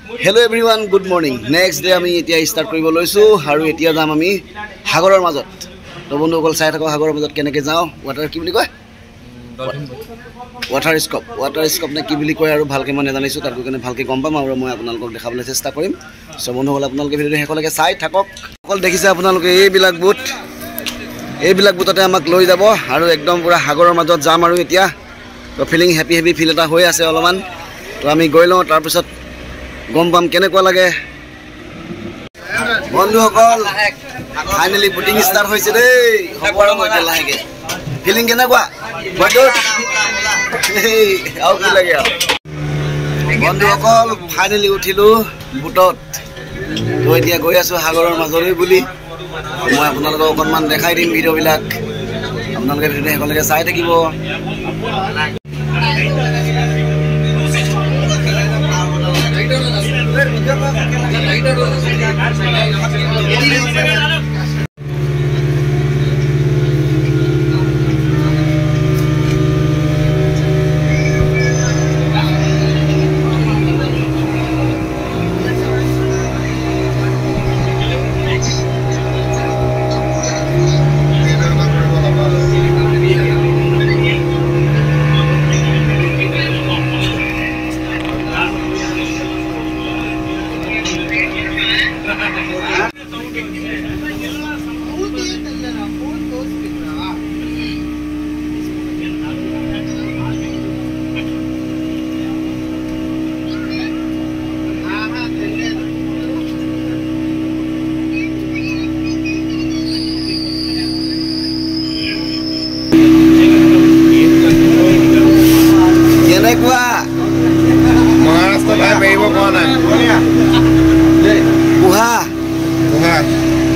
Hello everyone, good morning. Next day আমি এতিয়া start কৰিব লৈছো আৰু এতিয়া যাম আমি সাগৰৰ মাজত। তো বন্ধুসকল চাই থাকক সাগৰৰ মাজত কেনেকৈ যাওঁ। ওয়াটাৰ কি বুলি কয়? ওয়াটাৰ স্কপ নে কি বুলি কয় আৰু ভালকৈ মই নাজানিছো তাৰ কাৰণে ভালকৈ গম পাম আৰু মই আপোনালোকক দেখাবলৈ চেষ্টা কৰিম। সো বন্ধুসকল আপোনালোকে ভিডিঅটো শেষলৈকে চাই থাকক। অকল দেখিছে আপোনালোকে এইবিলাক বুটতে আমাক লৈ যাব আৰু একদম পুৰা সাগৰৰ মাজত যাম আৰু এতিয়া তো ফিলিং হেপি ফিল এটা হৈ আছে অলপমান। তো আমি গৈ লওঁ তাৰ পিছত গম পাম কেনেকুৱা লাগে। বন্ধুসকল ফাইনালি বুটিং ষ্টাৰ্ট হৈছে দেই। খবৰ মতে লাহেকে ফিলিং কেনেকুৱা? আৰু কি লাগে বন্ধুসকল ফাইনালি উঠিলো বুটত। তো এতিয়া গৈ আছো সাগৰৰ মাজলৈ বুলি। মই আপোনালোকক অকণমান দেখাই দিম ভিডিঅ'বিলাক। আপোনালোকে ভিডিঅ'টো শেষলৈকে চাই থাকিব।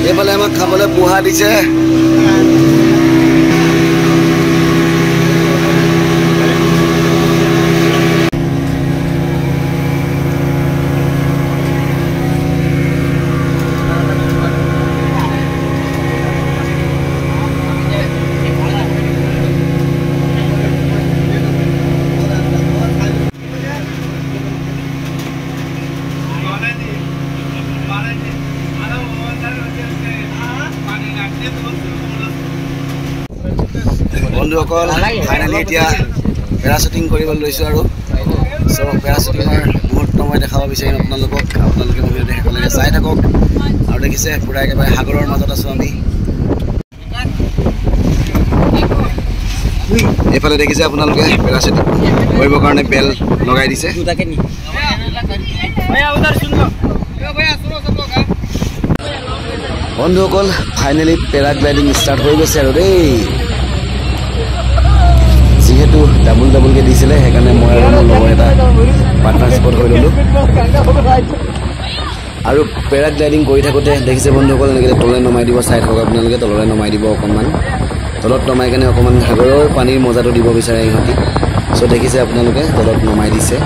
এইফালে আমাক খাবলৈ পোহা দিছে। বন্ধুসকল ফাইনালি এতিয়া পেৰাশুটিং কৰিবলৈ লৈছোঁ আৰু চ' পেৰাশুটিঙৰ মুহূৰ্ত মই দেখাব বিচাৰিম আপোনালোকে ভিডিঅ'টো শেষলৈকে চাই থাকক। আৰু দেখিছে পুৰা একেবাৰে সাগৰৰ মাজত আছোঁ আমি। এইফালে দেখিছে আপোনালোকে পেৰাশুটিং কৰিবৰ কাৰণে বেল লগাই দিছে। বন্ধুসকল ফাইনেলি পেৰাগ্লাইডিং ষ্টাৰ্ট হৈ গৈছে আৰু দেই। যিহেতু ডাবুলকৈ দিছিলে সেইকাৰণে মই আৰু মোৰ লগৰ এটা পাৰ্টনাৰশ্বিপত হৈ ল'লোঁ। আৰু পেৰাগ্লাইডিং কৰি থাকোঁতে দেখিছে বন্ধুসকল এনেকৈ তললৈ নমাই দিব। চাই থাকক আপোনালোকে তললৈ নমাই দিব অকণমান। তলত নমাই কেনে অকণমান সাগৰৰ পানীৰ মজাটো দিব বিচাৰে ইহঁতি। চ' দেখিছে আপোনালোকে তলত নমাই দিছে,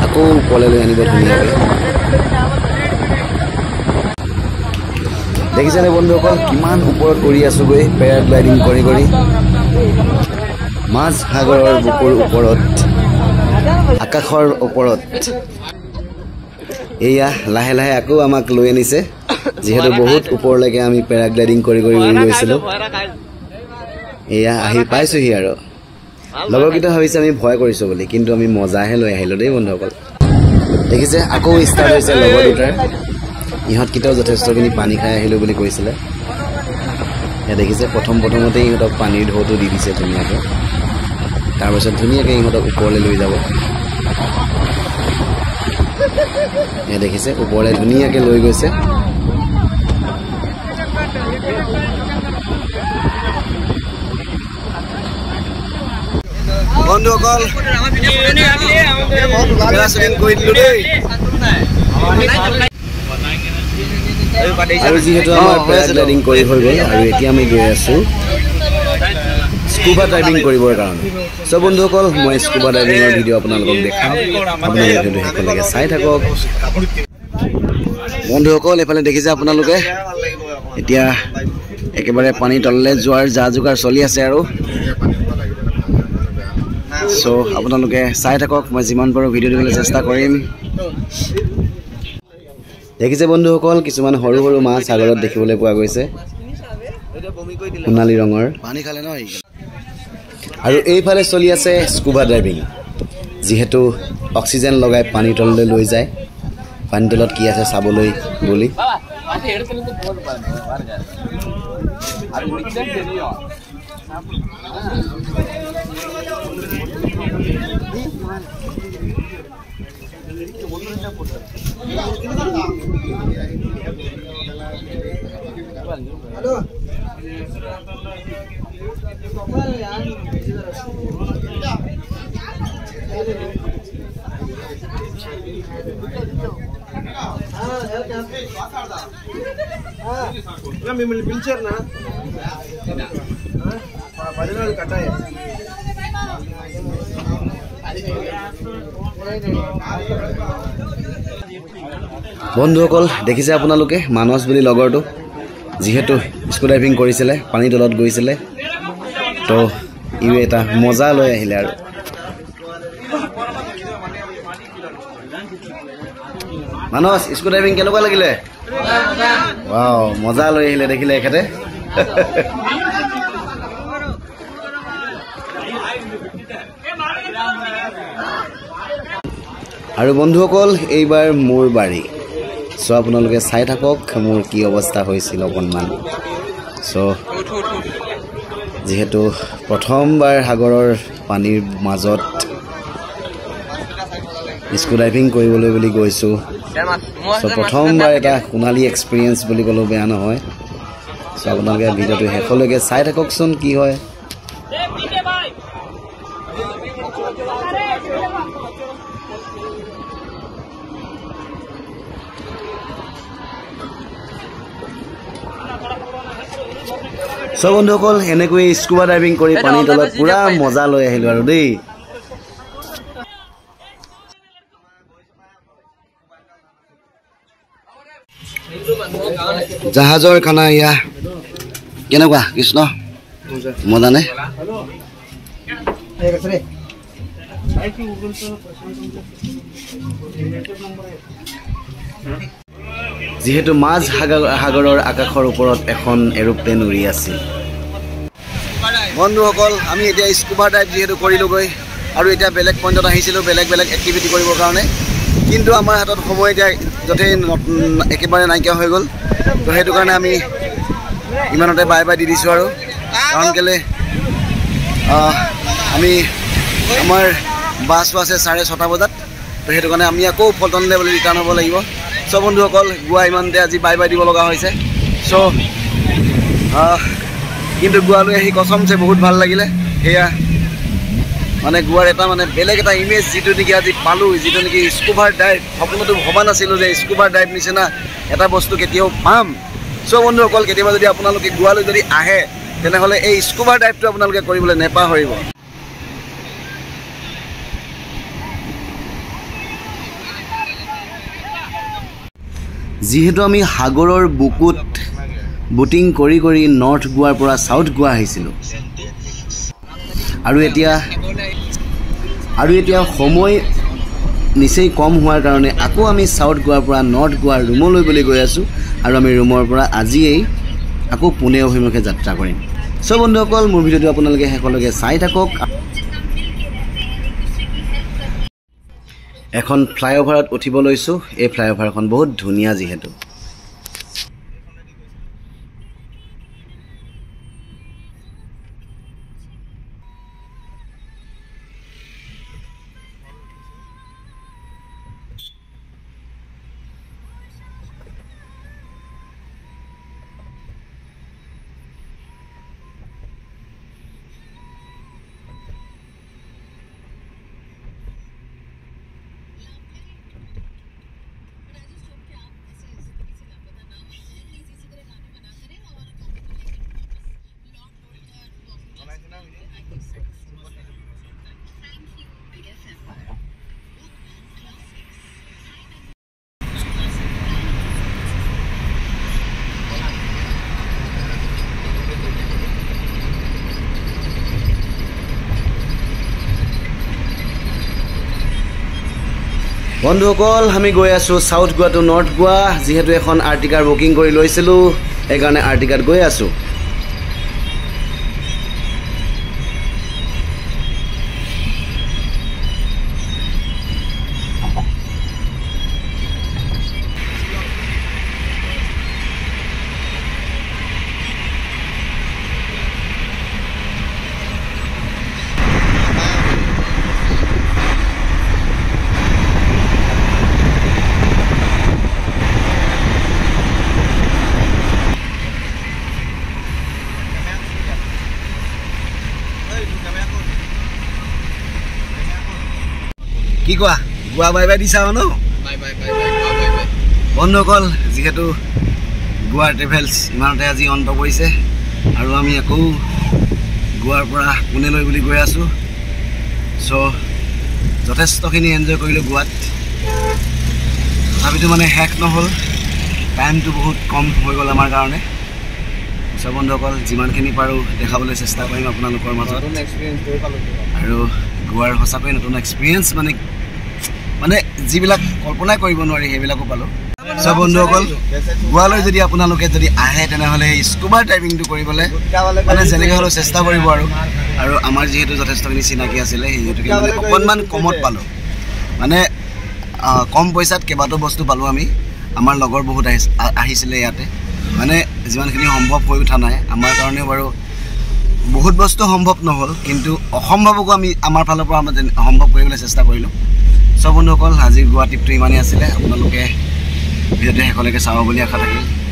আকৌ ওপৰলৈ লৈ আনিব ধুনীয়াকৈ। দেখিছেনে বন্ধুসকল কিমান ওপৰত কৰি আছোগৈ পেৰাগ্লাইডিং কৰি মাছ সাগৰৰ বুকুৰ ওপৰত, আকাশৰ ওপৰত। এয়া লাহে লাহে আকৌ আমাক লৈ আনিছে, যিহেতু বহুত ওপৰলৈকে আমি পেৰাগ্লাইডিং কৰি উৰি গৈছিলোঁ। এয়া আহি পাইছোঁহি আৰু লগৰকেইটা ভাবিছে আমি ভয় কৰিছোঁ বুলি, কিন্তু আমি মজাহে লৈ আহিলোঁ দেই বন্ধুসকল। দেখিছে আকৌ ষ্টাৰ্ট হৈছে লগৰ দুটাৰ। ইহঁতকেইটাও যথেষ্টখিনি পানী খাই আহিলোঁ বুলি কৈছিলে। এয়া দেখিছে প্ৰথমতে ইহঁতক পানীৰ ঢৌটো দি দিছে ধুনীয়াকৈ। তাৰপিছত ধুনীয়াকৈ ইহঁতক ওপৰলৈ লৈ যাব। এয়া দেখিছে ওপৰলৈ ধুনীয়াকৈ লৈ গৈছে। বন্ধুসকল পেৰাশুটিং কৰি দিলোঁ দেই। আৰু যিহেতু আমাৰ পেৰাগ্লাইডিং কৰি হৈ গ'ল আৰু এতিয়া আমি গৈ আছোঁ স্কুবা ডাইভিং কৰিবৰ কাৰণে। চ' বন্ধুসকল মই স্কুবা ডাইভিঙৰ ভিডিঅ' আপোনালোকক দেখাম। আপোনালোকে ভিডিঅ'টো শেষলৈকে চাই থাকক। বন্ধুসকল এইফালে দেখিছে আপোনালোকে এতিয়া একেবাৰে পানী তললৈ যোৱাৰ যা যোগাৰ চলি আছে আৰু সো আপোনালোকে চাই থাকক মই যিমান পাৰো ভিডিও দিবলৈ চেষ্টা কৰিম দেখিছে বন্ধুসকল কিছুমান সৰু সৰু মাছ সাগৰত দেখিবলৈ পোৱা গৈছে সোণালী ৰঙৰ পানী খালে ন আৰু এইফালে চলি আছে স্কুবা ডাইভিং যিহেতু অক্সিজেন লগাই পানীৰ তললৈ লৈ যায় পানীৰ তলত কি আছে চাবলৈ বুলি మిమ్మల్ని పిలిచారు పదినాలు కట్టాయి বন্ধুসকল দেখিছে আপোনালোকে মানস বুলি লগৰটো যিহেতু স্কুবা ডাইভিং কৰিছিলে পানীৰ তলত গৈছিলে তো ই এটা মজা লৈ আহিলে আৰু মানস স্কুবা ডাইভিং কেনেকুৱা লাগিলে ৱাও মজা লৈ আহিলে দেখিলে এখেতে আৰু বন্ধুসকল এইবাৰ মোৰ বাৰী সো আপোনালোকে চাই থাকক মোৰ কি অৱস্থা হৈছিল অকণমান সো যেহেতু প্ৰথমবাৰ সাগৰৰ পানীৰ মাজত স্কুবা ডাইভিং কৰিবলৈ বুলি গৈছোঁ সো প্ৰথমবাৰ এটা সোণালী এক্সপিৰিয়েঞ্চ বুলি ক'লেও বেয়া নহয় সো আপোনালোকে ভিডিঅ'টো শেষলৈকে চাই থাককচোন কি হয় সব বন্ধুসকল এনেকৈ স্কুবা ডাইভিং কৰি পানীৰ তলত পুৰা মজা লৈ আহিলোঁ আৰু দেই জাহাজৰ খানা ইয়া কেনেকুৱা কৃষ্ণ মজা নে যিহেতু মাছ সাগৰৰ আকাশৰ ওপৰত এখন এৰোপ্লেন উৰি আছিল বন্ধুসকল আমি এতিয়া স্কুবা ডাইভ যিহেতু কৰিলোগৈ আৰু এতিয়া বেলেগ পইণ্টত আহিছিলোঁ বেলেগ বেলেগ এক্টিভিটি কৰিবৰ কাৰণে কিন্তু আমাৰ হাতত সময় এতিয়া যথেই একেবাৰে নাইকিয়া হৈ গ'ল তো সেইটো কাৰণে আমি ইমানতে বাই বাই দি দিছোঁ আৰু কাৰণ কেলৈ আমি আমাৰ বাছটো আছে 6:30 বজাত তো সেইটো কাৰণে আমি আকৌ পল্টনলৈ বুলি ৰিটাৰ্ণ হ'ব লাগিব সব বন্ধুসকল গোৱা ইমানতে আজি বাই বাই দিব লগা হৈছে চ' কিন্তু গোৱালৈ আহি কসমছে বহুত ভাল লাগিলে সেয়া মানে গোৱাৰ এটা মানে বেলেগ এটা ইমেজ যিটো নেকি আজি পালোঁ যিটো নেকি স্কুবা ডাইভ সপোনতো ভবা নাছিলোঁ যে স্কুবা ডাইভ নিচিনা এটা বস্তু কেতিয়াও পাম চ' বন্ধুসকল কেতিয়াবা যদি আপোনালোকে গোৱালৈ যদি আহে তেনেহ'লে এই স্কুবা ডাইভটো আপোনালোকে কৰিবলৈ নেপাহৰিব যিহেতু আমি সাগৰৰ বুকুত বুটিং কৰি কৰি নৰ্থ গোৱাৰ পৰা সাউথ গোৱা আহিছিলোঁ আৰু এতিয়া সময় নিচেই কম হোৱাৰ কাৰণে আকৌ আমি সাউথ গোৱাৰ পৰা নৰ্থ গোৱাৰ ৰুমলৈ বুলি গৈ আছোঁ আৰু আমি ৰুমৰ পৰা আজিয়েই আকৌ পুনে অভিমুখে যাত্ৰা কৰিম সব বন্ধুসকল মোৰ ভিডিঅ'টো আপোনালোকে শেষলৈকে চাই থাকক এখন ফ্লাইঅভাৰত উঠিব লৈছোঁ এই ফ্লাইঅভাৰখন বহুত ধুনীয়া যিহেতু বন্ধুসকল আমি গৈ আছোঁ সাউথ গোৱা টু নৰ্থ গোৱা যিহেতু এখন আৰ্টিকাৰ বুকিং কৰি লৈছিলোঁ সেইকাৰণে আৰ্টিকাত গৈ আছোঁ কি কোৱা গোৱা বাই বাই দিছা ন বন্ধুসকল যিহেতু গোৱা ট্ৰেভেলছ ইমানতে আজি অন্ত পৰিছে আৰু আমি আকৌ গোৱাৰ পৰা পুনেলৈ বুলি গৈ আছোঁ চ' যথেষ্টখিনি এনজয় কৰিলোঁ গোৱাত তথাপিতো মানে শেষ নহ'ল টাইমটো বহুত কম হৈ গ'ল আমাৰ কাৰণে চ' বন্ধুসকল যিমানখিনি পাৰোঁ দেখাবলৈ চেষ্টা কৰিম আপোনালোকৰ মাজত আৰু গোৱাৰ সঁচাকৈ নতুন এক্সপিৰিয়েঞ্চ মানে যিবিলাক কল্পনাই কৰিব নোৱাৰি সেইবিলাকো পালোঁ চ' বন্ধুসকল গোৱালৈ যদি আপোনালোকে যদি আহে তেনেহ'লে স্কুবা ডাইভিংটো কৰিবলৈ মানে যেনেকৈ হ'লেও চেষ্টা কৰিব আৰু আমাৰ যিহেতু যথেষ্টখিনি চিনাকি আছিলে সেইহেতুকে মানে অকণমান কমত পালোঁ মানে কম পইচাত কেইবাটাও বস্তু পালোঁ আমি আমাৰ লগৰ বহুত আহিছিলে ইয়াতে মানে যিমানখিনি সম্ভৱ হৈ উঠা নাই আমাৰ কাৰণেও বাৰু বহুত বস্তু সম্ভৱ নহ'ল কিন্তু অসম্ভৱকো আমি আমাৰ ফালৰ পৰা সম্ভৱ কৰিবলৈ চেষ্টা কৰিলোঁ চ' বন্ধুসকল আজিৰ গোৱা ট্ৰিপটো ইমানেই আছিলে আপোনালোকে ভিডিঅ'টো শেষলৈকে চাব বুলি আশা থাকিল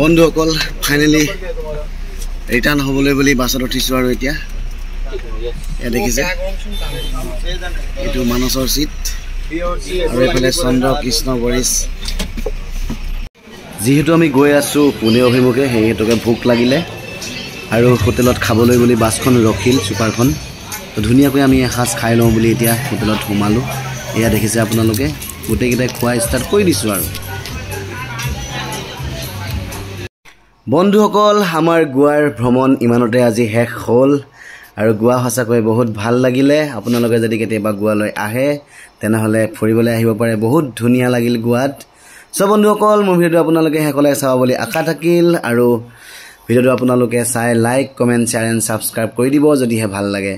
বন্ধুসকল ফাইনেলি ৰিটাৰ্ণ হ'বলৈ বুলি বাছত উঠিছোঁ আৰু এতিয়া এয়া দেখিছে এইটো মানসৰ চিট আৰু এইফালে চন্দ্ৰ কৃষ্ণ বৰিশ যিহেতু আমি গৈ আছোঁ পুনে অভিমুখে সেইহেতুকে ভোক লাগিলে আৰু হোটেলত খাবলৈ বুলি বাছখন ৰখিল ছুপাৰখন ধুনীয়াকৈ আমি এসাঁজ খাই লওঁ বুলি এতিয়া হোটেলত সোমালোঁ এয়া দেখিছে আপোনালোকে গোটেইকেইটাই খোৱা ষ্টাৰ্ট কৰি দিছোঁ আৰু বন্ধুসকল আমাৰ গোৱাৰ ভ্ৰমণ ইমানতে আজি শেষ হ'ল আৰু গোৱা সঁচাকৈ বহুত ভাল লাগিলে আপোনালোকে যদি কেতিয়াবা গোৱালৈ আহে তেনেহ'লে ফুৰিবলৈ আহিব পাৰে বহুত ধুনীয়া লাগিল গোৱাত চ' বন্ধুসকল মোৰ ভিডিঅ'টো আপোনালোকে শেষলৈ চাব বুলি আশা থাকিল আৰু ভিডিঅ'টো আপোনালোকে চাই like comment share and subscribe কৰি দিব যদিহে ভাল লাগে